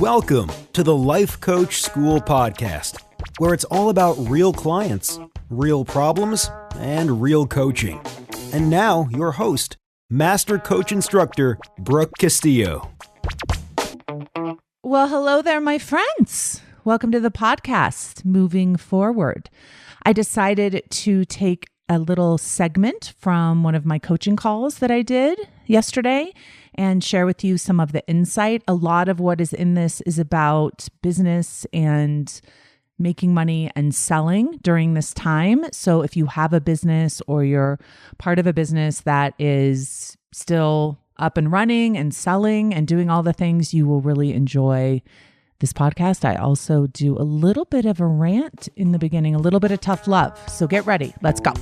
Welcome to the Life Coach School Podcast, where it's all about real clients, real problems, and real coaching. And now, your host, Master Coach Instructor, Brooke Castillo. Well, hello there, my friends. Welcome to the podcast, Moving Forward. I decided to take a little segment from one of my coaching calls that I did yesterday and share with you some of the insight. A lot of what is in this is about business and making money and selling during this time. So if you have a business or you're part of a business that is still up and running and selling and doing all the things, you will really enjoy this podcast. I also do a little bit of a rant in the beginning, a little bit of tough love. So get ready. Let's go.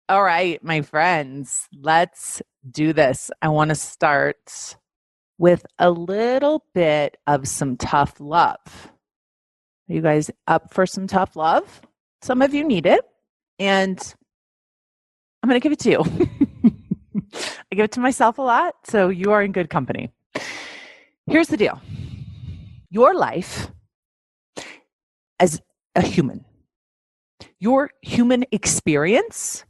All right, my friends, let's do this. I want to start with a little bit of some tough love. Are you guys up for some tough love? Some of you need it, and I'm going to give it to you. I give it to myself a lot, so you are in good company. Here's the deal. Your life as a human, your human experience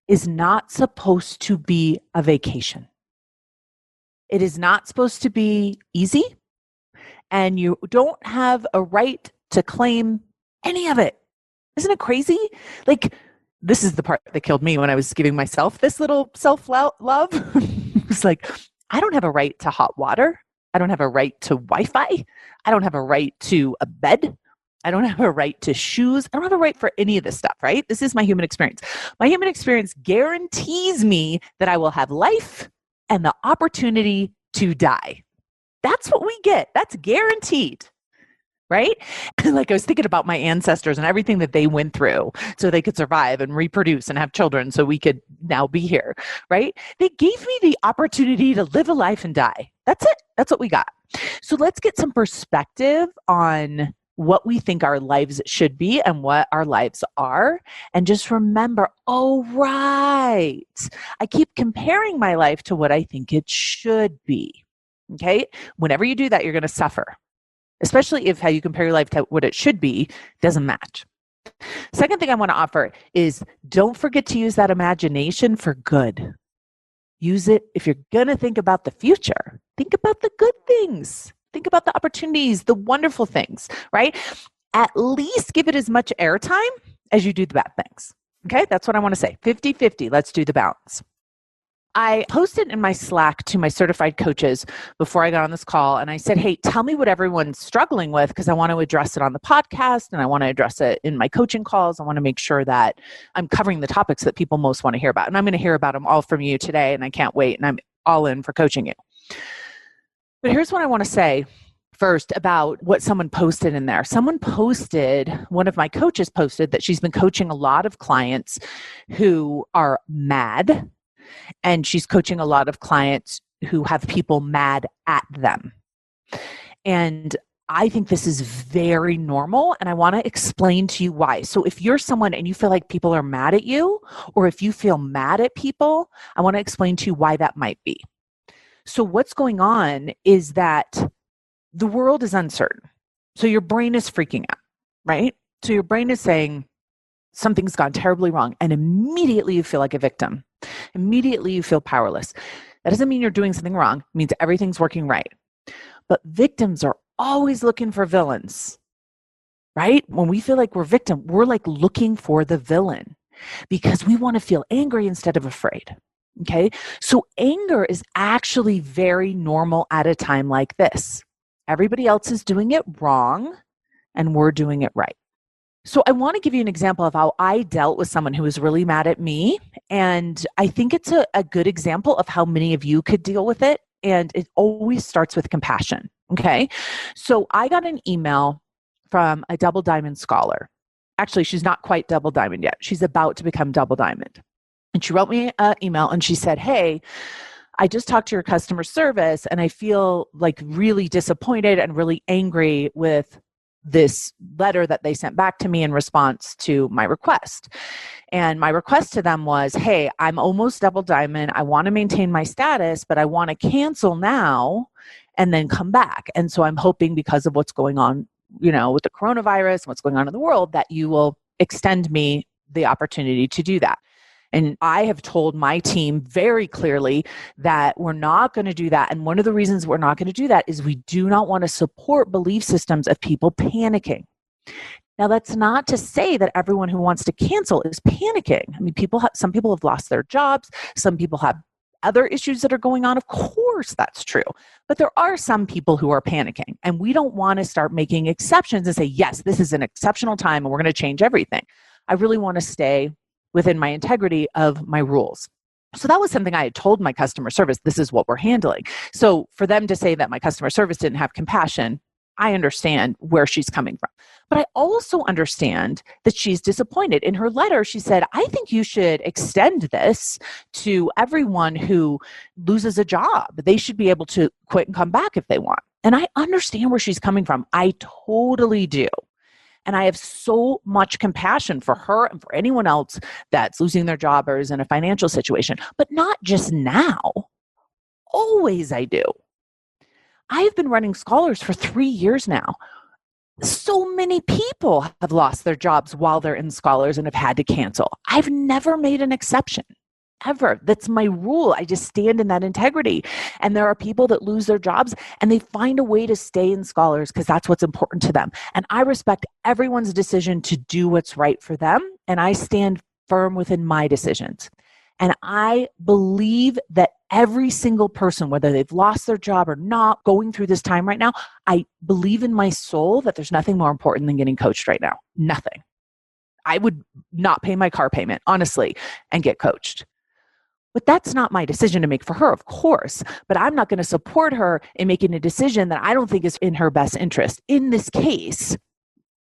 is not supposed to be a vacation. It is not supposed to be easy, and you don't have a right to claim any of it. Isn't it crazy? Like, this is the part that killed me when I was giving myself this little self-love. It's like, I don't have a right to hot water. I don't have a right to Wi-Fi. I don't have a right to a bed. I don't have a right to shoes. I don't have a right for any of this stuff, right? This is my human experience. My human experience guarantees me that I will have life and the opportunity to die. That's what we get. That's guaranteed, right? Like, I was thinking about my ancestors and everything that they went through so they could survive and reproduce and have children so we could now be here, right? They gave me the opportunity to live a life and die. That's it. That's what we got. So let's get some perspective on what we think our lives should be and what our lives are. And just remember, oh, right, I keep comparing my life to what I think it should be. Okay? Whenever you do that, you're going to suffer, especially if how you compare your life to what it should be doesn't match. Second thing I want to offer is don't forget to use that imagination for good. Use it if you're going to think about the future. Think about the good things. Think about the opportunities, the wonderful things, right? At least give it as much airtime as you do the bad things. Okay, that's what I want to say. 50-50, let's do the balance. I posted in my Slack to my certified coaches before I got on this call, and I said, hey, tell me what everyone's struggling with, because I want to address it on the podcast and I want to address it in my coaching calls. I want to make sure that I'm covering the topics that people most want to hear about. And I'm going to hear about them all from you today, and I can't wait, and I'm all in for coaching you. But here's what I want to say first about what someone posted in there. One of my coaches posted that she's been coaching a lot of clients who are mad, and she's coaching a lot of clients who have people mad at them. And I think this is very normal, and I want to explain to you why. So if you're someone and you feel like people are mad at you, or if you feel mad at people, I want to explain to you why that might be. So what's going on is that the world is uncertain. So your brain is freaking out, right? So your brain is saying something's gone terribly wrong, and immediately you feel like a victim. Immediately you feel powerless. That doesn't mean you're doing something wrong. It means everything's working right. But victims are always looking for villains, right? When we feel like we're victim, we're like looking for the villain because we want to feel angry instead of afraid. Okay, so anger is actually very normal at a time like this. Everybody else is doing it wrong, and we're doing it right. So I want to give you an example of how I dealt with someone who was really mad at me, and I think it's a good example of how many of you could deal with it, and it always starts with compassion. Okay, so I got an email from a double diamond scholar. Actually, she's not quite double diamond yet. She's about to become double diamond. And she wrote me an email and she said, hey, I just talked to your customer service and I feel like really disappointed and really angry with this letter that they sent back to me in response to my request. And my request to them was, hey, I'm almost double diamond. I want to maintain my status, but I want to cancel now and then come back. And so I'm hoping, because of what's going on, with the coronavirus, what's going on in the world, that you will extend me the opportunity to do that. And I have told my team very clearly that we're not going to do that. And one of the reasons we're not going to do that is we do not want to support belief systems of people panicking. Now, that's not to say that everyone who wants to cancel is panicking. I mean, some people have lost their jobs. Some people have other issues that are going on. Of course, that's true. But there are some people who are panicking, and we don't want to start making exceptions and say, yes, this is an exceptional time and we're going to change everything. I really want to stay within my integrity of my rules. So that was something I had told my customer service, this is what we're handling. So for them to say that my customer service didn't have compassion, I understand where she's coming from. But I also understand that she's disappointed. In her letter, she said, I think you should extend this to everyone who loses a job. They should be able to quit and come back if they want. And I understand where she's coming from. I totally do. And I have so much compassion for her and for anyone else that's losing their job or is in a financial situation, but not just now. Always I do. I've been running Scholars for 3 years now. So many people have lost their jobs while they're in Scholars and have had to cancel. I've never made an exception. Ever. That's my rule. I just stand in that integrity. And there are people that lose their jobs and they find a way to stay in Scholars because that's what's important to them. And I respect everyone's decision to do what's right for them. And I stand firm within my decisions. And I believe that every single person, whether they've lost their job or not, going through this time right now, I believe in my soul that there's nothing more important than getting coached right now. Nothing. I would not pay my car payment, honestly, and get coached. But that's not my decision to make for her, of course. But I'm not going to support her in making a decision that I don't think is in her best interest. In this case,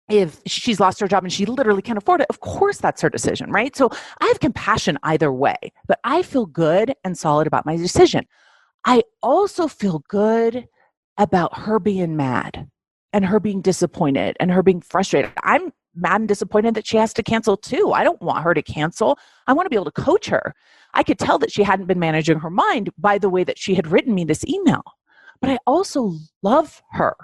if she's lost her job and she literally can't afford it, of course that's her decision, right? So I have compassion either way, but I feel good and solid about my decision. I also feel good about her being mad and her being disappointed and her being frustrated. I'm mad and disappointed that she has to cancel too. I don't want her to cancel. I want to be able to coach her. I could tell that she hadn't been managing her mind by the way that she had written me this email. But I also love her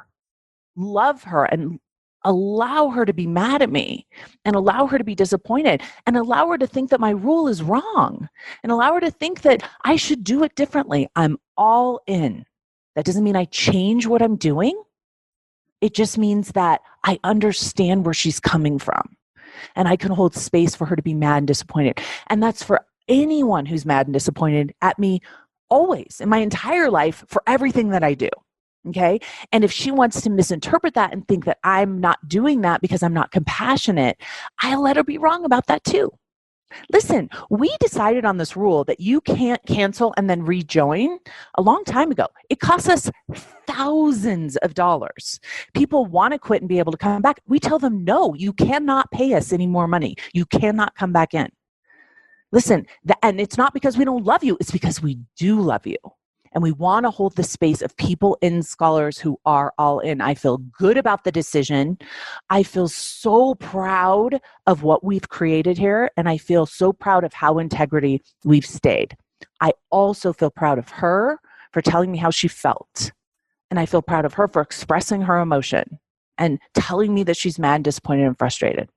and allow her to be mad at me and allow her to be disappointed and allow her to think that my rule is wrong and allow her to think that I should do it differently. I'm all in. That doesn't mean I change what I'm doing. It just means that I understand where she's coming from and I can hold space for her to be mad and disappointed. And that's for anyone who's mad and disappointed at me always in my entire life for everything that I do. Okay. And if she wants to misinterpret that and think that I'm not doing that because I'm not compassionate, I let her be wrong about that too. Listen, we decided on this rule that you can't cancel and then rejoin a long time ago. It costs us thousands of dollars. People want to quit and be able to come back. We tell them, no, you cannot pay us any more money. You cannot come back in. Listen, and it's not because we don't love you. It's because we do love you. And we want to hold the space of people in Scholars who are all in. I feel good about the decision. I feel so proud of what we've created here. And I feel so proud of how integrity we've stayed. I also feel proud of her for telling me how she felt. And I feel proud of her for expressing her emotion and telling me that she's mad, disappointed, and frustrated.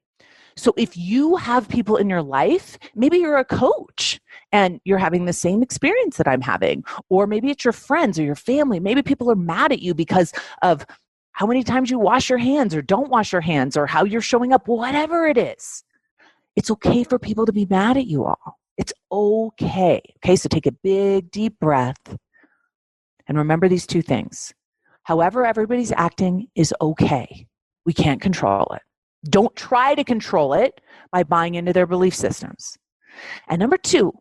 So if you have people in your life, maybe you're a coach and you're having the same experience that I'm having, or maybe it's your friends or your family. Maybe people are mad at you because of how many times you wash your hands or don't wash your hands or how you're showing up, whatever it is. It's okay for people to be mad at you all. It's okay. Okay, so take a big, deep breath and remember these two things. However everybody's acting is okay. We can't control it. Don't try to control it by buying into their belief systems. And number two,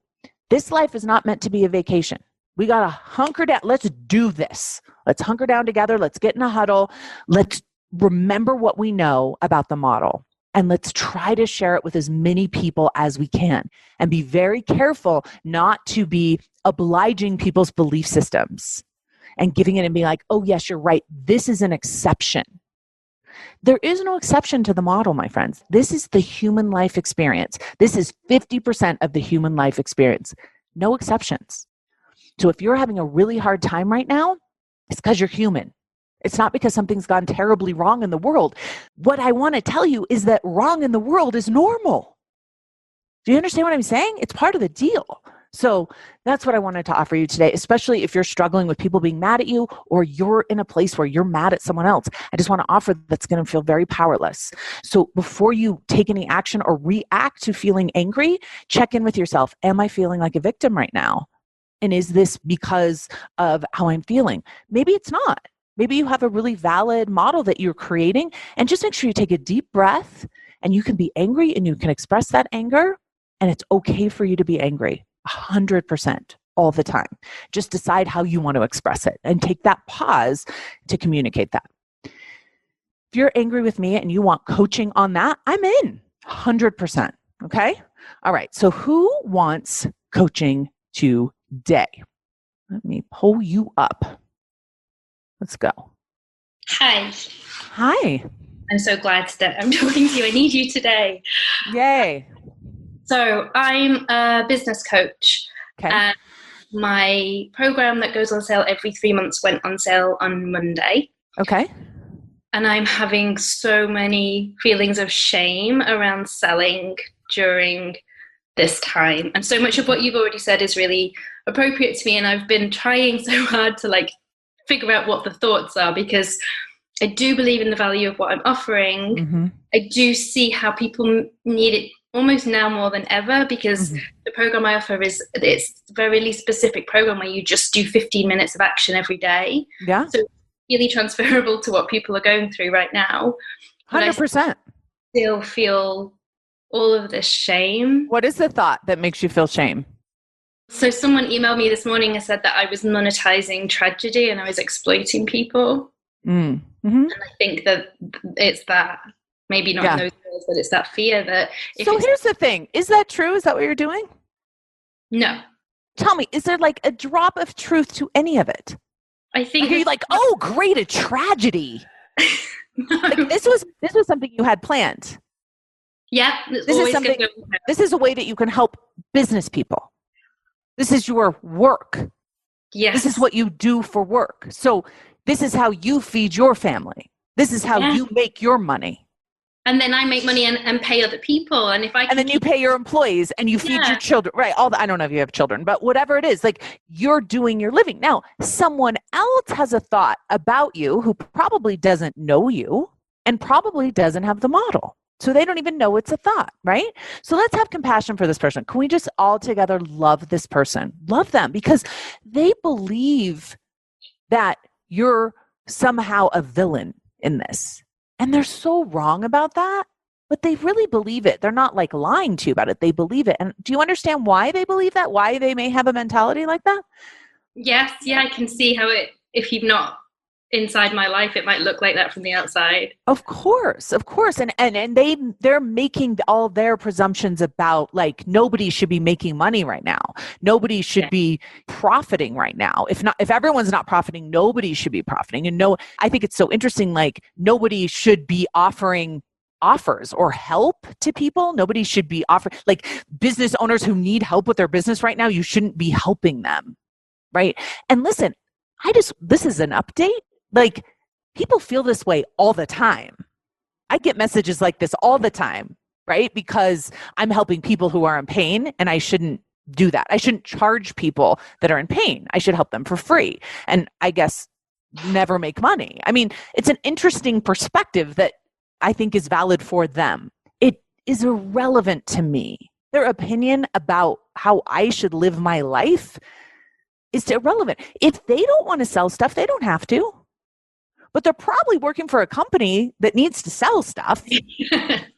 this life is not meant to be a vacation. We got to hunker down. Let's do this. Let's hunker down together. Let's get in a huddle. Let's remember what we know about the model. And let's try to share it with as many people as we can. And be very careful not to be obliging people's belief systems and giving it and being like, oh, yes, you're right. This is an exception. There is no exception to the model, my friends. This is the human life experience. This is 50% of the human life experience. No exceptions. So if you're having a really hard time right now, It's because you're human. It's not because something's gone terribly wrong in the world. What I want to tell you is that wrong in the world is normal. Do you understand what I'm saying? It's part of the deal. So that's what I wanted to offer you today, especially if you're struggling with people being mad at you or you're in a place where you're mad at someone else. I just want to offer that's going to feel very powerless. So before you take any action or react to feeling angry, check in with yourself. Am I feeling like a victim right now? And is this because of how I'm feeling? Maybe it's not. Maybe you have a really valid model that you're creating, and just make sure you take a deep breath, and you can be angry and you can express that anger, and it's okay for you to be angry 100% all the time. Just decide how you want to express it and take that pause to communicate that. If you're angry with me and you want coaching on that, I'm in 100%. Okay? All right. So who wants coaching today? Let me pull you up. Let's go. Hi. Hi. I'm so glad that I'm talking to you. I need you today. Yay. So I'm a business coach. Okay. And my program that goes on sale every 3 months went on sale on Monday. Okay. And I'm having so many feelings of shame around selling during this time. And so much of what you've already said is really appropriate to me. And I've been trying so hard to figure out what the thoughts are, because I do believe in the value of what I'm offering. Mm-hmm. I do see how people need it almost now more than ever, because the program I offer it's a very really specific program where you just do 15 minutes of action every day. Yeah. So it's really transferable to what people are going through right now. 100%. I still feel all of this shame. What is the thought that makes you feel shame? So someone emailed me this morning and said that I was monetizing tragedy and I was exploiting people. Mm-hmm. And I think that it's that, maybe not in those words, but it's that fear that... So here's the thing. Is that true? Is that what you're doing? No. Tell me, is there a drop of truth to any of it? I think... Are you oh, great, a tragedy? No. This was something you had planned. Yeah. This is a way that you can help business people. This is your work. Yes. This is what you do for work. So this is how you feed your family. This is how you make your money. And then I make money and pay other people. And if I can... And then you pay your employees and you feed your children. Right. I don't know if you have children, but whatever it is, you're doing your living. Now, someone else has a thought about you who probably doesn't know you and probably doesn't have the model. So they don't even know it's a thought, right? So let's have compassion for this person. Can we just all together love this person? Love them because they believe that you're somehow a villain in this. And they're so wrong about that, but they really believe it. They're not lying to you about it. They believe it. And do you understand why they believe that? Why they may have a mentality like that? Yes. Yeah, I can see how if you've not inside my life, it might look like that from the outside. Of course. And they're making all their presumptions about nobody should be making money right now. Nobody should be profiting right now. If everyone's not profiting, nobody should be profiting. And I think it's so interesting, nobody should be offering offers or help to people. Nobody should be offering, business owners who need help with their business right now, you shouldn't be helping them. Right. And listen, this is an update. People feel this way all the time. I get messages like this all the time, right? Because I'm helping people who are in pain and I shouldn't do that. I shouldn't charge people that are in pain. I should help them for free. And I guess never make money. I mean, it's an interesting perspective that I think is valid for them. It is irrelevant to me. Their opinion about how I should live my life is irrelevant. If they don't want to sell stuff, they don't have to. But they're probably working for a company that needs to sell stuff,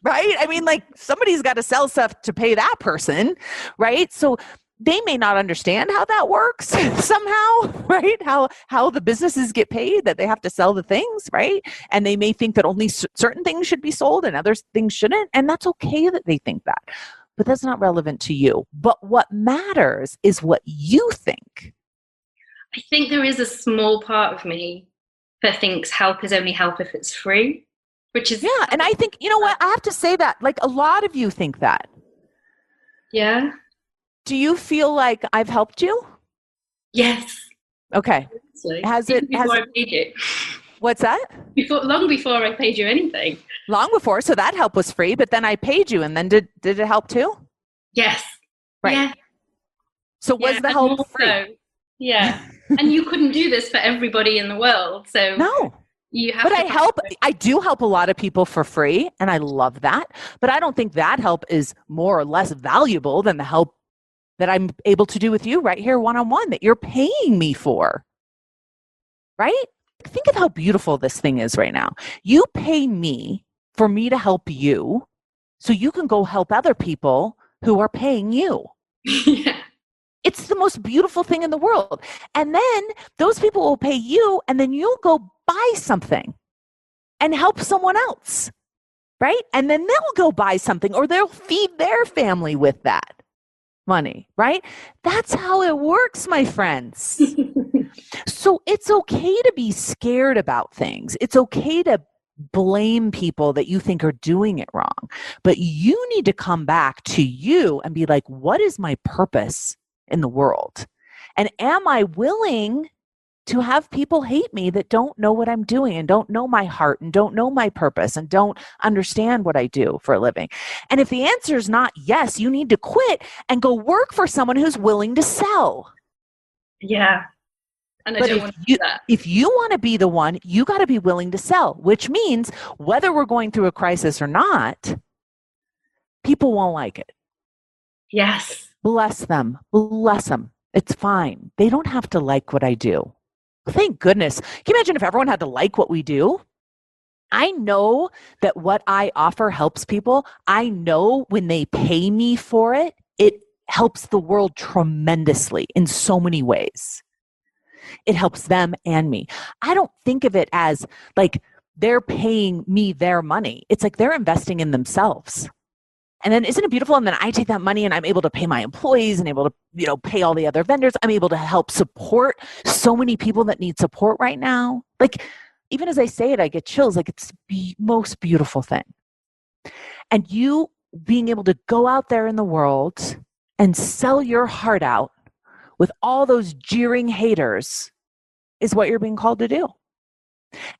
right? I mean, somebody's got to sell stuff to pay that person, right? So they may not understand how that works somehow, right? How the businesses get paid, that they have to sell the things, right? And they may think that only certain things should be sold and other things shouldn't. And that's okay that they think that. But that's not relevant to you. But what matters is what you think. I think there is a small part of me that thinks help is only help if it's free, which is... Yeah, and I think, you know what, I have to say that, a lot of you think that. Yeah. Do you feel like I've helped you? Yes. Okay. Even before I paid you. What's that? Long before I paid you anything. Long before, so that help was free, but then I paid you, and then did it help too? Yes. Right. Yeah. So was the help free? So, yeah. And you couldn't do this for everybody in the world. So no. You have but to I do help a lot of people for free, and I love that. But I don't think that help is more or less valuable than the help that I'm able to do with you right here one-on-one that you're paying me for. Right? Think of how beautiful this thing is right now. You pay me for me to help you so you can go help other people who are paying you. Yeah. It's the most beautiful thing in the world. And then those people will pay you, and then you'll go buy something and help someone else, right? And then they'll go buy something, or they'll feed their family with that money, right? That's how it works, my friends. So it's okay to be scared about things. It's okay to blame people that you think are doing it wrong. But you need to come back to you and be like, what is my purpose in the world? And am I willing to have people hate me that don't know what I'm doing and don't know my heart and don't know my purpose and don't understand what I do for a living? And if the answer is not yes, you need to quit and go work for someone who's willing to sell. Yeah. And I don't want to do that. If you want to be the one, you got to be willing to sell, which means whether we're going through a crisis or not, people won't like it. Yes. Bless them. Bless them. It's fine. They don't have to like what I do. Thank goodness. Can you imagine if everyone had to like what we do? I know that what I offer helps people. I know when they pay me for it, it helps the world tremendously in so many ways. It helps them and me. I don't think of it as like they're paying me their money. It's like they're investing in themselves. And then isn't it beautiful? And then I take that money and I'm able to pay my employees and able to, pay all the other vendors. I'm able to help support so many people that need support right now. Like, even as I say it, I get chills. Like, it's the most beautiful thing. And you being able to go out there in the world and sell your heart out with all those jeering haters is what you're being called to do.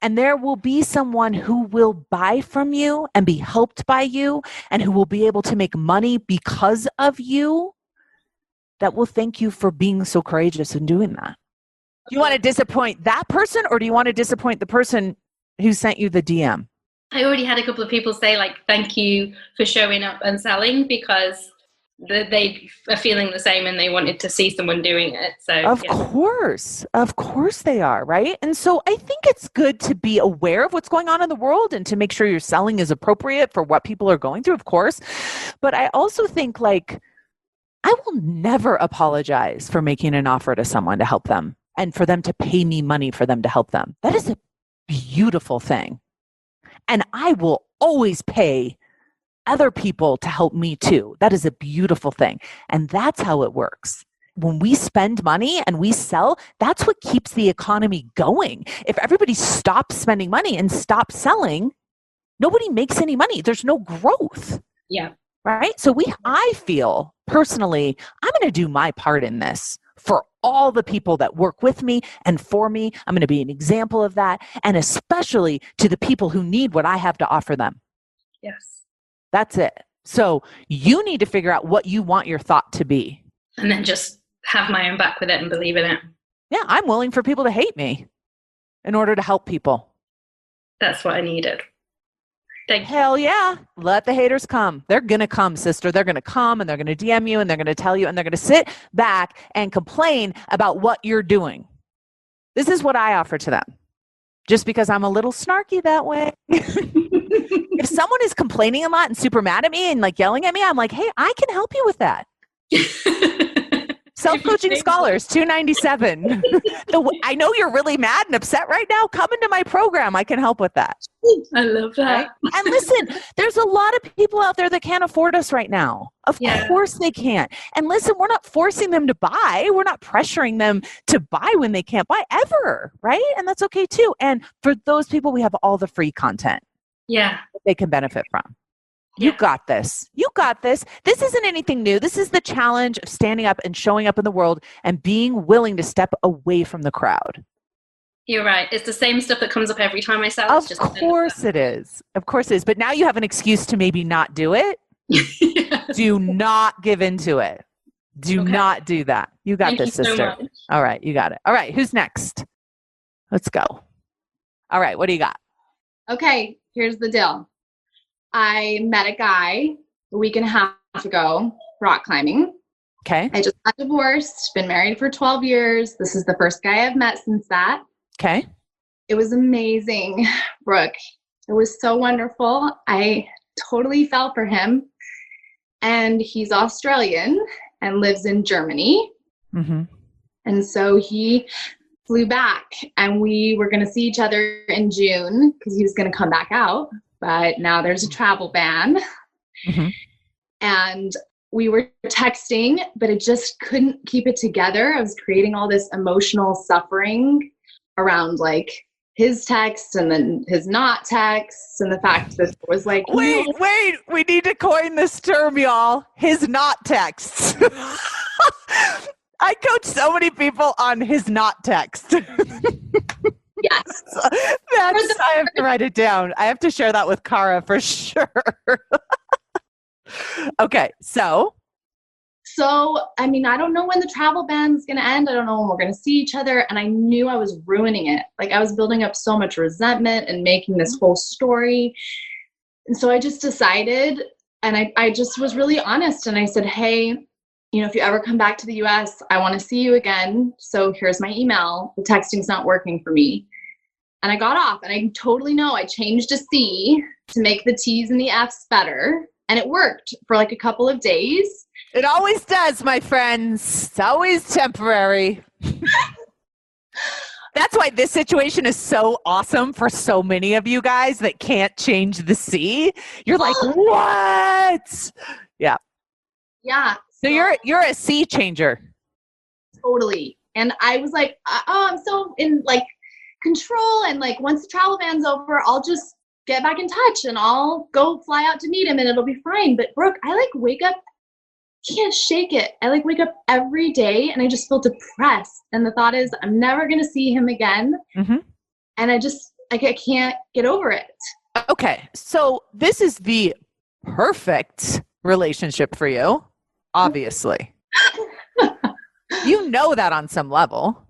And there will be someone who will buy from you and be helped by you and who will be able to make money because of you that will thank you for being so courageous in doing that. Do you want to disappoint that person, or do you want to disappoint the person who sent you the DM? I already had a couple of people say, thank you for showing up and selling, because they are feeling the same and they wanted to see someone doing it. So of course they are, right? And so I think it's good to be aware of what's going on in the world and to make sure your selling is appropriate for what people are going through, of course. But I also think I will never apologize for making an offer to someone to help them and for them to pay me money for them to help them. That is a beautiful thing. And I will always pay other people to help me too. That is a beautiful thing. And that's how it works. When we spend money and we sell, that's what keeps the economy going. If everybody stops spending money and stops selling, nobody makes any money. There's no growth. Yeah. Right? So I feel personally, I'm going to do my part in this for all the people that work with me and for me. I'm going to be an example of that. And especially to the people who need what I have to offer them. Yes. That's it. So you need to figure out what you want your thought to be. And then just have my own back with it and believe in it. Yeah, I'm willing for people to hate me in order to help people. That's what I needed. Thank you. Hell yeah. Let the haters come. They're going to come, sister. They're going to come and they're going to DM you and they're going to tell you and they're going to sit back and complain about what you're doing. This is what I offer to them. Just because I'm a little snarky that way. If someone is complaining a lot and super mad at me and yelling at me, I'm like, hey, I can help you with that. Self-coaching scholars, $297. I know you're really mad and upset right now. Come into my program. I can help with that. I love that. Right? And listen, there's a lot of people out there that can't afford us right now. Of course they can't. And listen, we're not forcing them to buy. We're not pressuring them to buy when they can't buy ever, right? And that's okay too. And for those people, we have all the free content. Yeah. That they can benefit from. You got this. You got this. This isn't anything new. This is the challenge of standing up and showing up in the world and being willing to step away from the crowd. You're right. It's the same stuff that comes up every time I sell. Of course it is. Of course it is. But now you have an excuse to maybe not do it. Yeah. Do not give into it. Do not do that. You got this, sister. So all right. You got it. All right. Who's next? Let's go. All right. What do you got? Okay. Here's the deal. I met a guy a week and a half ago, rock climbing. Okay. I just got divorced, been married for 12 years. This is the first guy I've met since that. Okay. It was amazing, Brooke. It was so wonderful. I totally fell for him. And he's Australian and lives in Germany. Mm-hmm. And so he flew back and we were going to see each other in June because he was going to come back out. But now there's a travel ban. Mm-hmm. And we were texting, but it just couldn't keep it together. I was creating all this emotional suffering around like his texts and then his not texts and the fact that it was like, wait, we need to coin this term, y'all. His not texts. I coach so many people on his not text. Yes. I have to write it down. I have to share that with Cara for sure. Okay, so, I mean, I don't know when the travel ban is going to end. I don't know when we're going to see each other. And I knew I was ruining it. Like I was building up so much resentment and making this whole story. And so I just decided, and I just was really honest. And I said, hey, if you ever come back to the US, I want to see you again. So here's my email. The texting's not working for me. And I got off and I totally know I changed a C to make the T's and the F's better. And it worked for like a couple of days. It always does, my friends. It's always temporary. That's why this situation is so awesome for so many of you guys that can't change the C. You're like, what? Yeah. Yeah. So you're a C changer. Totally. And I was like, oh, I'm so in like control. And like, once the travel ban's over, I'll just get back in touch and I'll go fly out to meet him and it'll be fine. But Brooke, I like wake up, can't shake it. I like wake up every day and I just feel depressed. And the thought is I'm never going to see him again. Mm-hmm. And I can't get over it. Okay. So this is the perfect relationship for you, obviously. You know that on some level.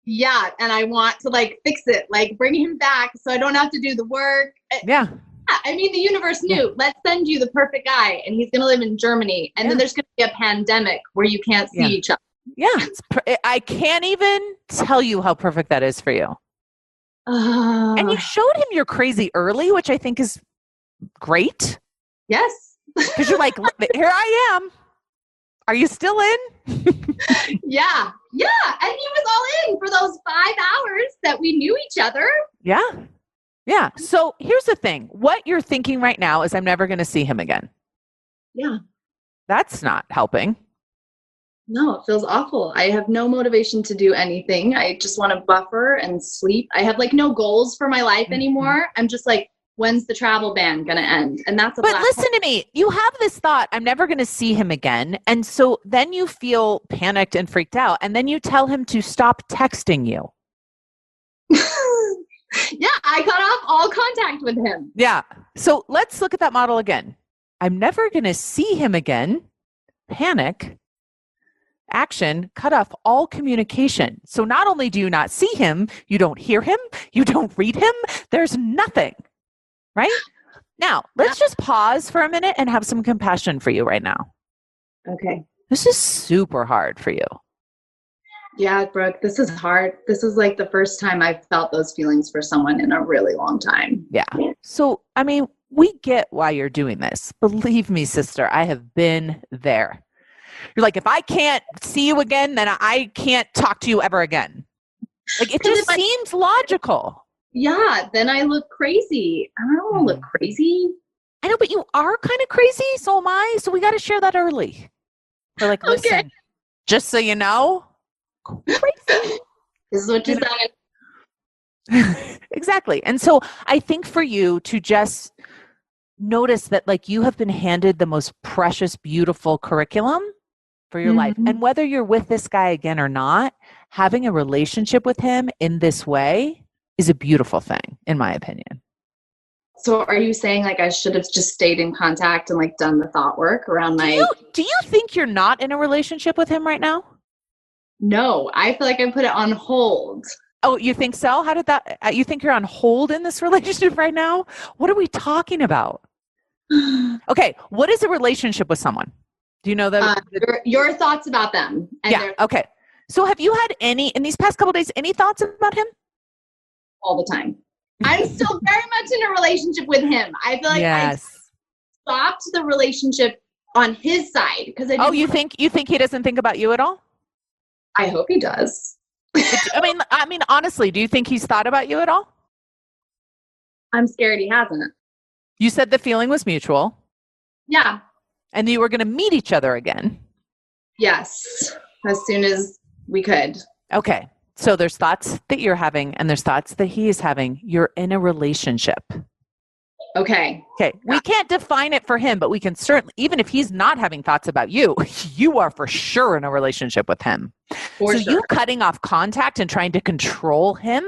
Yeah. And I want to like fix it, like bring him back so I don't have to do the work. Yeah. I mean, the universe knew, let's send you the perfect guy and he's going to live in Germany. And then there's going to be a pandemic where you can't see each other. Yeah. I can't even tell you how perfect that is for you. And you showed him you're crazy early, which I think is great. Yes. Because you're like, here I am. Are you still in? Yeah. Yeah. And he was all in for those 5 hours that we knew each other. Yeah. Yeah. So here's the thing. What you're thinking right now is I'm never going to see him again. Yeah. That's not helping. No, it feels awful. I have no motivation to do anything. I just want to buffer and sleep. I have like no goals for my life anymore. I'm just like, when's the travel ban going to end? And that's But listen to me. You have this thought, I'm never going to see him again. And so then you feel panicked and freaked out. And then you tell him to stop texting you. Yeah, I cut off all contact with him. Yeah. So let's look at that model again. I'm never going to see him again. Panic. Action. Cut off all communication. So not only do you not see him, you don't hear him, you don't read him. There's nothing. Right? Now, let's just pause for a minute and have some compassion for you right now. Okay. This is super hard for you. Yeah, Brooke, this is hard. This is like the first time I've felt those feelings for someone in a really long time. Yeah. So, I mean, we get why you're doing this. Believe me, sister, I have been there. You're like, if I can't see you again, then I can't talk to you ever again. Like, it just seems logical. Yeah, then I look crazy. I don't want to look crazy. I know, but you are kind of crazy. So am I. So we got to share that early. We're like, listen, just so you know, crazy. This is what you said. Exactly. And so I think for you to just notice that like you have been handed the most precious, beautiful curriculum for your life. And whether you're with this guy again or not, having a relationship with him in this way is a beautiful thing, in my opinion. So are you saying like I should have just stayed in contact and like done the thought work around Do you think you're not in a relationship with him right now? No, I feel like I put it on hold. Oh, you think so? How did that, you think you're on hold in this relationship right now? What are we talking about? Okay. What is a relationship with someone? Do you know that? Your thoughts about them. Yeah. Okay. So have you had in these past couple of days, any thoughts about him? All the time. I'm still very much in a relationship with him. I feel like I stopped the relationship on his side because I. You think he doesn't think about you at all? I hope he does. I mean, honestly, do you think he's thought about you at all? I'm scared he hasn't. You said the feeling was mutual. Yeah. And you were going to meet each other again. Yes, as soon as we could. Okay. So there's thoughts that you're having and there's thoughts that he is having. You're in a relationship. Okay. We can't define it for him, but we can certainly, even if he's not having thoughts about you, you are for sure in a relationship with him. So you cutting off contact and trying to control him.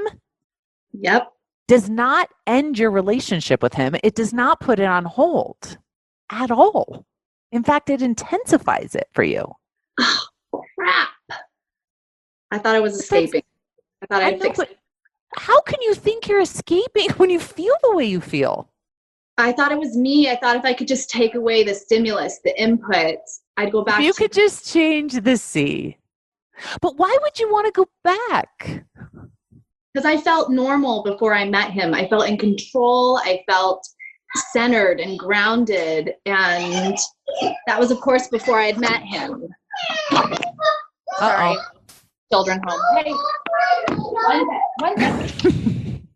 Yep. Does not end your relationship with him. It does not put it on hold at all. In fact, it intensifies it for you. Oh, crap. I thought I was escaping. I thought I'd fix it. How can you think you're escaping when you feel the way you feel? I thought it was me. I thought if I could just take away the stimulus, the input, I'd go back. You could just change the C. But why would you want to go back? Because I felt normal before I met him. I felt in control. I felt centered and grounded. And that was, of course, before I had met him. Sorry. Children home. Hey, one second.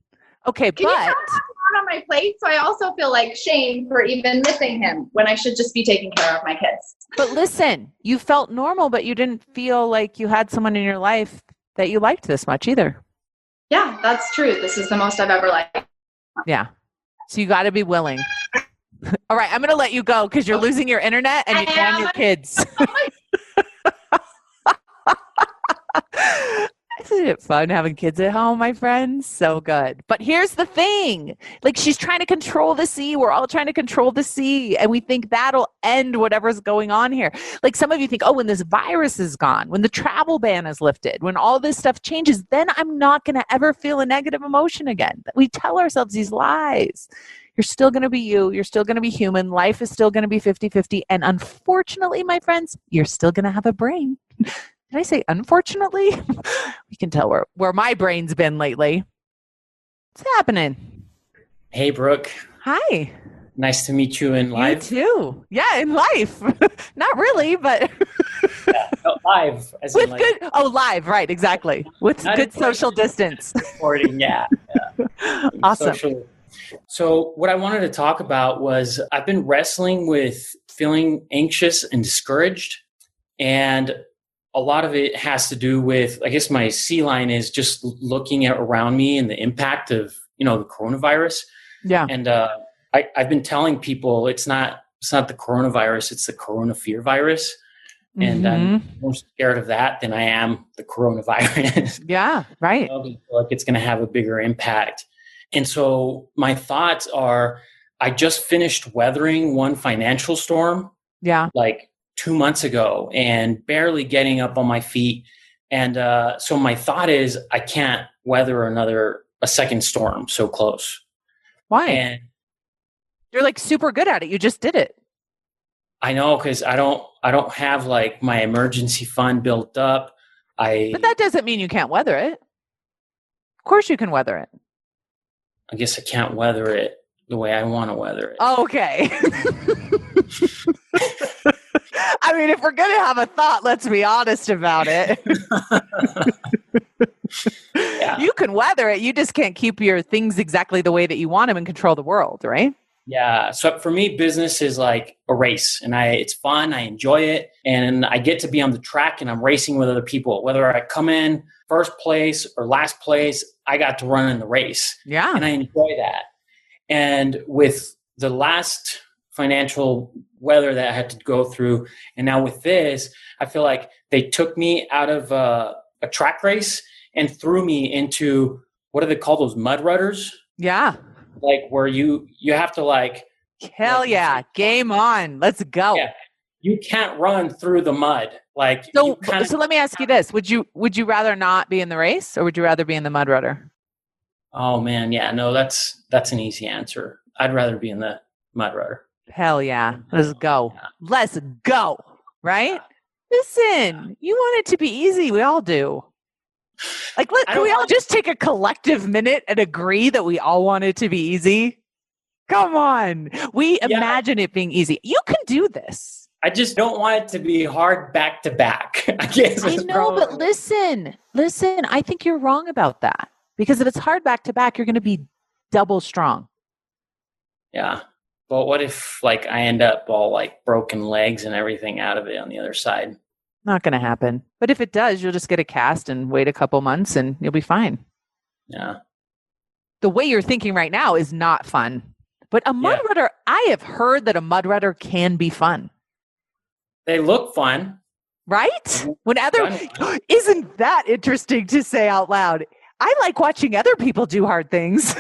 Okay, Can you have food on my plate? So I also feel like shame for even missing him when I should just be taking care of my kids. But listen, you felt normal, but you didn't feel like you had someone in your life that you liked this much either. Yeah, that's true. This is the most I've ever liked. Yeah. So you got to be willing. All right, I'm going to let you go because you're losing your internet and your kids. Isn't it fun having kids at home, my friends? So good. But here's the thing. Like, she's trying to control the sea. We're all trying to control the sea. And we think that'll end whatever's going on here. Like, some of you think, when this virus is gone, when the travel ban is lifted, when all this stuff changes, then I'm not going to ever feel a negative emotion again. We tell ourselves these lies. You're still going to be you. You're still going to be human. Life is still going to be 50-50. And unfortunately, my friends, you're still going to have a brain. Did I say unfortunately? We can tell where my brain's been lately. What's happening? Hey, Brooke. Hi. Nice to meet you in live. You too. Yeah, in life. Not really, but live. As with in, like, good. Oh, live. Right. Exactly. With good social distance. Recording. Yeah. Awesome. So what I wanted to talk about was I've been wrestling with feeling anxious and discouraged, and a lot of it has to do with, I guess my C line is just looking at around me and the impact of, the coronavirus. Yeah. And I've been telling people it's not the coronavirus, it's the corona fear virus. And I'm more scared of that than I am the coronavirus. Yeah, right. I feel like it's going to have a bigger impact. And so my thoughts are, I just finished weathering one financial storm. Yeah. Like 2 months ago and barely getting up on my feet. And so my thought is I can't weather a second storm so close. Why? And you're like super good at it. You just did it. I know, because I don't have like my emergency fund built up. But that doesn't mean you can't weather it. Of course you can weather it. I guess I can't weather it the way I want to weather it. Okay. I mean, if we're going to have a thought, let's be honest about it. Yeah. You can weather it. You just can't keep your things exactly the way that you want them and control the world, right? Yeah. So for me, business is like a race, and it's fun. I enjoy it, and I get to be on the track and I'm racing with other people. Whether I come in first place or last place, I got to run in the race. Yeah. And I enjoy that. And with the last financial weather that I had to go through, and now with this, I feel like they took me out of a track race and threw me into, what do they call those, mud rudders? Yeah. Like where you have to like. Hell yeah. Game on. Let's go. Yeah. You can't run through the mud. Like so let me ask you this. Would you rather not be in the race, or would you rather be in the mud rudder? Oh man. Yeah, no, that's an easy answer. I'd rather be in the mud rudder. Hell yeah. Let's go. Yeah. Let's go. Right? Listen, you want it to be easy. We all do. Like, can we all just take a collective minute and agree that we all want it to be easy? Come on. We imagine it being easy. You can do this. I just don't want it to be hard back to back. I guess. I know, but listen, I think you're wrong about that. Because if it's hard back to back, you're going to be double strong. Yeah. But what if like I end up all like broken legs and everything out of it on the other side? Not going to happen. But if it does, you'll just get a cast and wait a couple months and you'll be fine. Yeah. The way you're thinking right now is not fun. But a mud rudder, I have heard that a mud rudder can be fun. They look fun. Right? Isn't that interesting to say out loud? I like watching other people do hard things.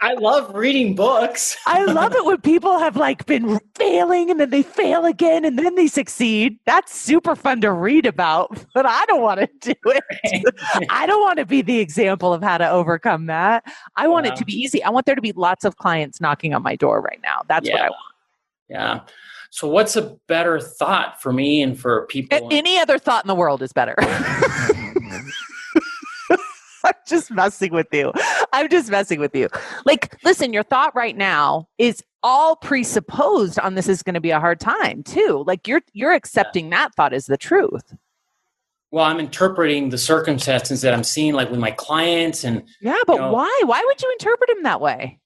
I love reading books. I love it when people have like been failing and then they fail again and then they succeed. That's super fun to read about, but I don't want to do it. I don't want to be the example of how to overcome that. I want it to be easy. I want there to be lots of clients knocking on my door right now. That's what I want. Yeah. So what's a better thought for me and for people? Any other thought in the world is better. I'm just messing with you. Like, listen, your thought right now is all presupposed on this is going to be a hard time too. Like you're accepting that thought as the truth. Well, I'm interpreting the circumstances that I'm seeing, like with my clients and. Yeah, but why? Why would you interpret them that way?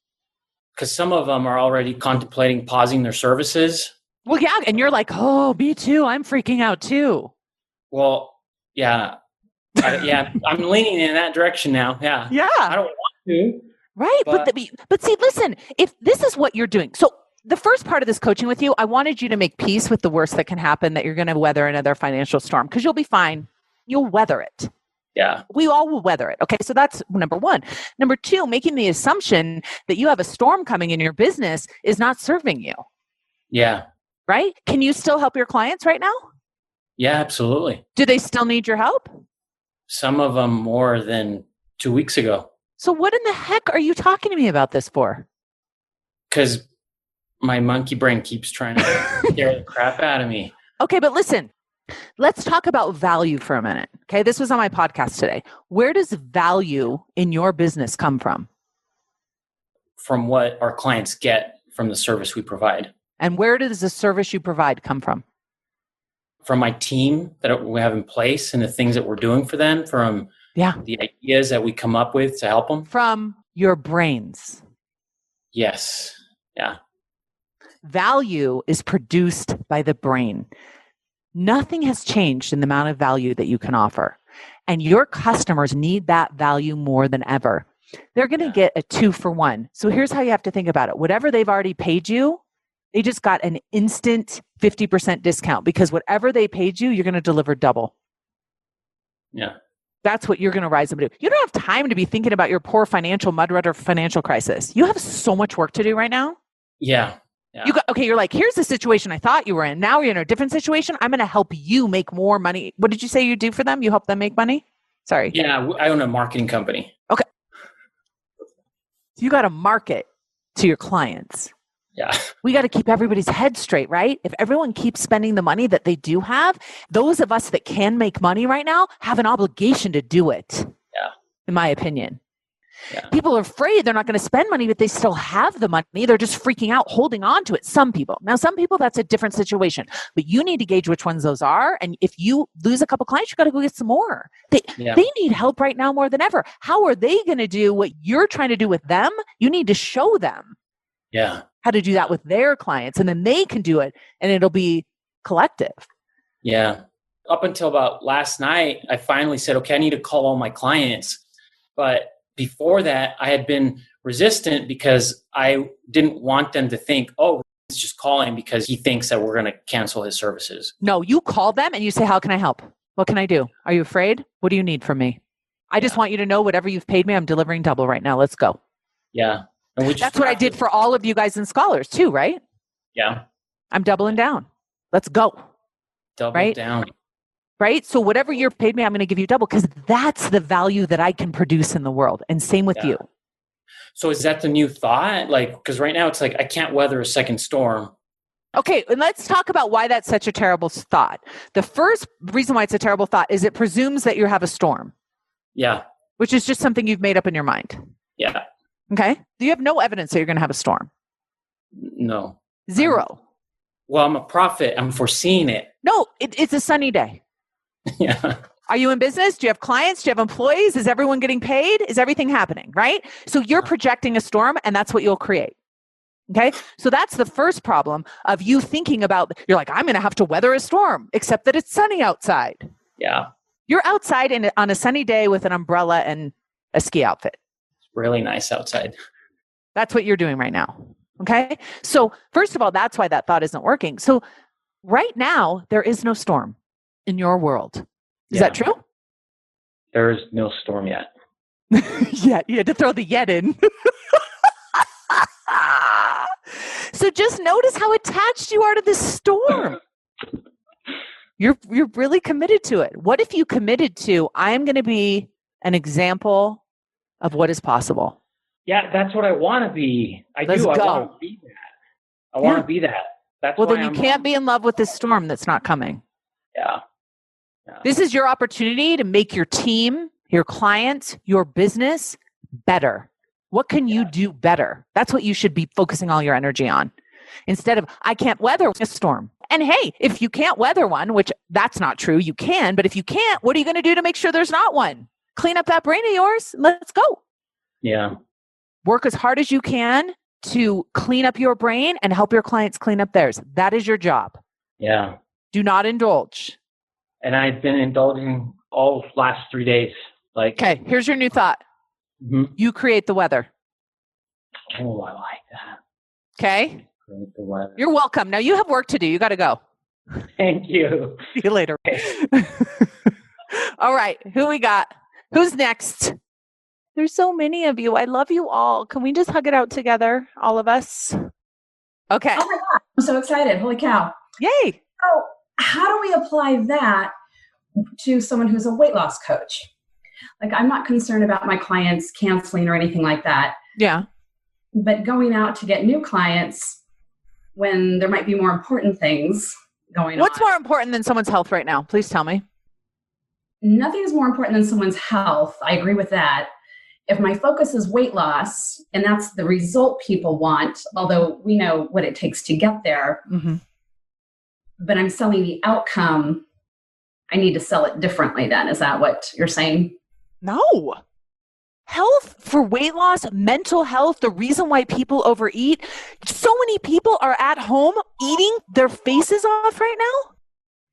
Because some of them are already contemplating pausing their services. Well, yeah. And you're like, oh, me too. I'm freaking out too. Well, yeah. I'm leaning in that direction now. Yeah. I don't want to. Right. But see, listen, if this is what you're doing. So the first part of this coaching with you, I wanted you to make peace with the worst that can happen, that you're going to weather another financial storm, because you'll be fine. You'll weather it. Yeah. We all will weather it. Okay. So that's number one. Number two, making the assumption that you have a storm coming in your business is not serving you. Yeah. Right. Can you still help your clients right now? Yeah, absolutely. Do they still need your help? Some of them more than 2 weeks ago. So what in the heck are you talking to me about this for? Because my monkey brain keeps trying to scare the crap out of me. Okay, but listen, let's talk about value for a minute. Okay, this was on my podcast today. Where does value in your business come from? From what our clients get from the service we provide. And where does the service you provide come from? From my team that we have in place and the things that we're doing for them, from the ideas that we come up with to help them. From your brains. Yes. Yeah. Value is produced by the brain. Nothing has changed in the amount of value that you can offer. And your customers need that value more than ever. They're going to get a 2-for-1. So here's how you have to think about it. Whatever they've already paid you, they just got an instant 50% discount, because whatever they paid you, you're going to deliver double. Yeah. That's what you're going to rise up and do. You don't have time to be thinking about your poor mud rudder financial crisis. You have so much work to do right now. Yeah. You're like, here's the situation I thought you were in. Now you're in a different situation. I'm going to help you make more money. What did you say you do for them? You help them make money? Sorry. Yeah. I own a marketing company. Okay. You got to market to your clients. Yeah. We got to keep everybody's head straight, right? If everyone keeps spending the money that they do have, those of us that can make money right now have an obligation to do it. Yeah. In my opinion. Yeah. People are afraid they're not going to spend money, but they still have the money. They're just freaking out, holding on to it. Some people. Now, some people, that's a different situation, but you need to gauge which ones those are. And if you lose a couple clients, you got to go get some more. They need help right now more than ever. How are they going to do what you're trying to do with them? You need to show them. Yeah. How to do that with their clients, and then they can do it, and it'll be collective. Yeah. Up until about last night, I finally said, okay, I need to call all my clients. But before that, I had been resistant because I didn't want them to think, oh, it's just calling because he thinks that we're going to cancel his services. No, you call them and you say, how can I help? What can I do? Are you afraid? What do you need from me? I just want you to know whatever you've paid me, I'm delivering double right now. Let's go. Yeah. And that's what I did for all of you guys in Scholars too, right? Yeah. I'm doubling down. Let's go. Double down. Right? So whatever you're paid me, I'm going to give you double because that's the value that I can produce in the world. And same with you. So is that the new thought? Like, because right now it's like, I can't weather a second storm. Okay. And let's talk about why that's such a terrible thought. The first reason why it's a terrible thought is it presumes that you have a storm. Yeah. Which is just something you've made up in your mind. Yeah. Okay. You have no evidence that you're going to have a storm. No. Zero. Well, I'm a prophet. I'm foreseeing it. No, it's a sunny day. Yeah. Are you in business? Do you have clients? Do you have employees? Is everyone getting paid? Is everything happening? Right? So you're projecting a storm and that's what you'll create. Okay. So that's the first problem of you thinking about, you're like, I'm going to have to weather a storm, except that it's sunny outside. Yeah. You're outside on a sunny day with an umbrella and a ski outfit. It's really nice outside. That's what you're doing right now. Okay. So first of all, that's why that thought isn't working. So right now, there is no storm in your world. Is that true? There is no storm yet. Yeah, you had to throw the yet in. So just notice how attached you are to this storm. You're really committed to it. What if you committed to, I am going to be an example of what is possible? Yeah, that's what I want to be. Let's go. I want to be that. I want to be that. That's well, then you can't be in love with this storm that's not coming. Yeah. This is your opportunity to make your team, your clients, your business better. What can you do better? That's what you should be focusing all your energy on. Instead of, I can't weather a storm. And hey, if you can't weather one, which that's not true, you can, but if you can't, what are you going to do to make sure there's not one? Clean up that brain of yours. Let's go. Yeah. Work as hard as you can to clean up your brain and help your clients clean up theirs. That is your job. Yeah. Do not indulge. And I've been indulging all last 3 days. Okay, here's your new thought. Mm-hmm. You create the weather. Oh, I like that. Okay. Create the weather. You're welcome. Now you have work to do. You got to go. Thank you. See you later. All right. Who we got? Who's next? There's so many of you. I love you all. Can we just hug it out together, all of us? Okay. Oh my God. I'm so excited. Holy cow. Yay. So how do we apply that to someone who's a weight loss coach? Like, I'm not concerned about my clients canceling or anything like that. Yeah. But going out to get new clients when there might be more important things going on. What's more important than someone's health right now? Please tell me. Nothing is more important than someone's health. I agree with that. If my focus is weight loss, and that's the result people want, although we know what it takes to get there, but I'm selling the outcome, I need to sell it differently then. Is that what you're saying? No. Health for weight loss, mental health, the reason why people overeat. So many people are at home eating their faces off right now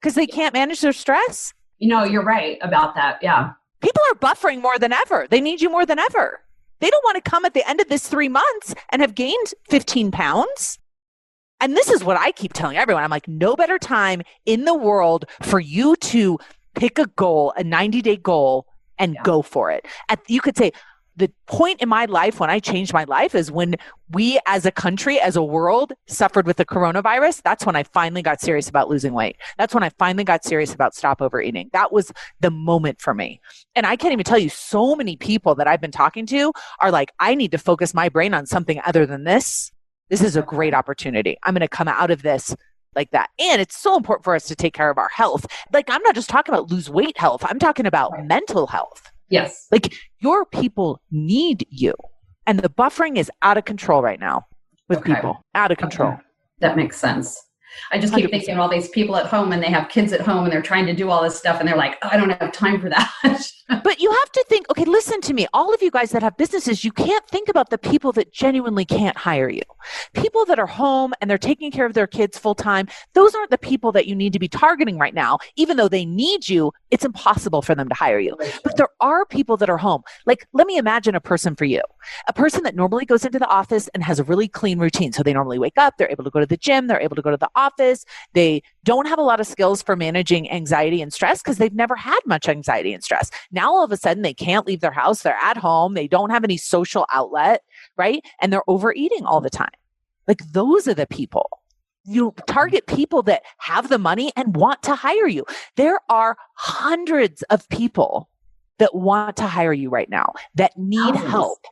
because they can't manage their stress. You know, you're right about that. Yeah. People are buffering more than ever. They need you more than ever. They don't want to come at the end of this 3 months and have gained 15 pounds. And this is what I keep telling everyone. I'm like, no better time in the world for you to pick a goal, a 90-day goal, and go for it. You could say the point in my life when I changed my life is when we as a country, as a world, suffered with the coronavirus. That's when I finally got serious about losing weight. That's when I finally got serious about stop overeating. That was the moment for me. And I can't even tell you, so many people that I've been talking to are like, I need to focus my brain on something other than this. This is a great opportunity. I'm going to come out of this like that. And it's so important for us to take care of our health. Like, I'm not just talking about lose weight health. I'm talking about mental health. Yes. Like, your people need you. And the buffering is out of control right now with people. Out of control. Okay. That makes sense. I just keep 100%. thinking of all these people at home and they have kids at home and they're trying to do all this stuff and they're like, oh, I don't have time for that. But you have to think, okay, listen to me. All of you guys that have businesses, you can't think about the people that genuinely can't hire you. People that are home and they're taking care of their kids full time. Those aren't the people that you need to be targeting right now. Even though they need you, it's impossible for them to hire you. But there are people that are home. Like, let me imagine a person for you, a person that normally goes into the office and has a really clean routine. So they normally wake up, they're able to go to the gym, they're able to go to the office. They don't have a lot of skills for managing anxiety and stress because they've never had much anxiety and stress. Now, all of a sudden, they can't leave their house. They're at home. They don't have any social outlet, right? And they're overeating all the time. Like, those are the people. You target people that have the money and want to hire you. There are hundreds of people that want to hire you right now that need help.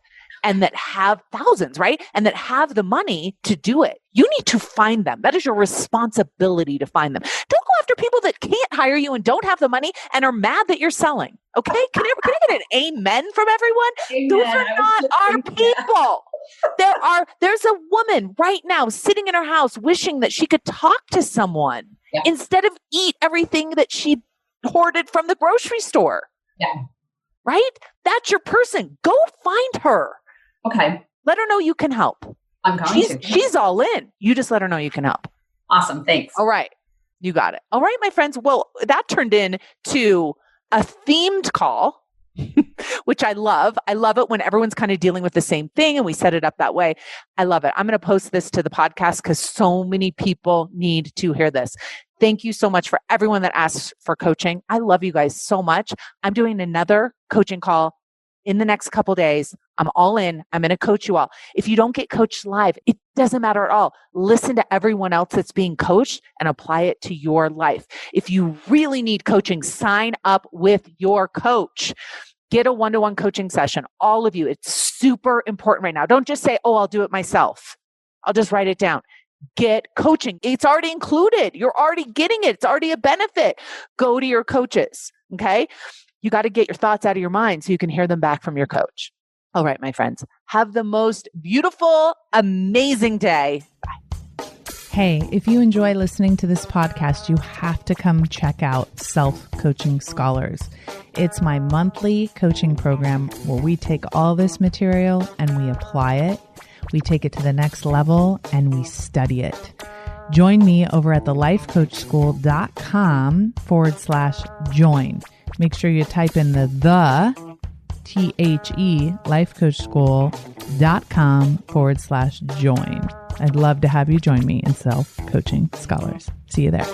And that have thousands, right? And that have the money to do it. You need to find them. That is your responsibility to find them. Don't go after people that can't hire you and don't have the money and are mad that you're selling. Okay? Can I get an amen from everyone? Amen. Those are not our people. There's a woman right now sitting in her house wishing that she could talk to someone instead of eat everything that she hoarded from the grocery store. Yeah. Right? That's your person. Go find her. Okay. Let her know you can help. I'm going to. She's all in. You just let her know you can help. Awesome. Thanks. All right. You got it. All right, my friends. Well, that turned into a themed call, which I love. I love it when everyone's kind of dealing with the same thing and we set it up that way. I love it. I'm going to post this to the podcast because so many people need to hear this. Thank you so much for everyone that asks for coaching. I love you guys so much. I'm doing another coaching call in the next couple days. I'm all in. I'm going to coach you all. If you don't get coached live, it doesn't matter at all. Listen to everyone else that's being coached and apply it to your life. If you really need coaching, sign up with your coach. Get a one-to-one coaching session. All of you. It's super important right now. Don't just say, oh, I'll do it myself. I'll just write it down. Get coaching. It's already included. You're already getting it. It's already a benefit. Go to your coaches. Okay. You got to get your thoughts out of your mind so you can hear them back from your coach. All right, my friends, have the most beautiful, amazing day. Bye. Hey, if you enjoy listening to this podcast, you have to come check out Self-Coaching Scholars. It's my monthly coaching program where we take all this material and we apply it. We take it to the next level and we study it. Join me over at thelifecoachschool.com/join. Make sure you type in the lifecoachschool.com/join. I'd love to have you join me in Self-Coaching Scholars. See you there.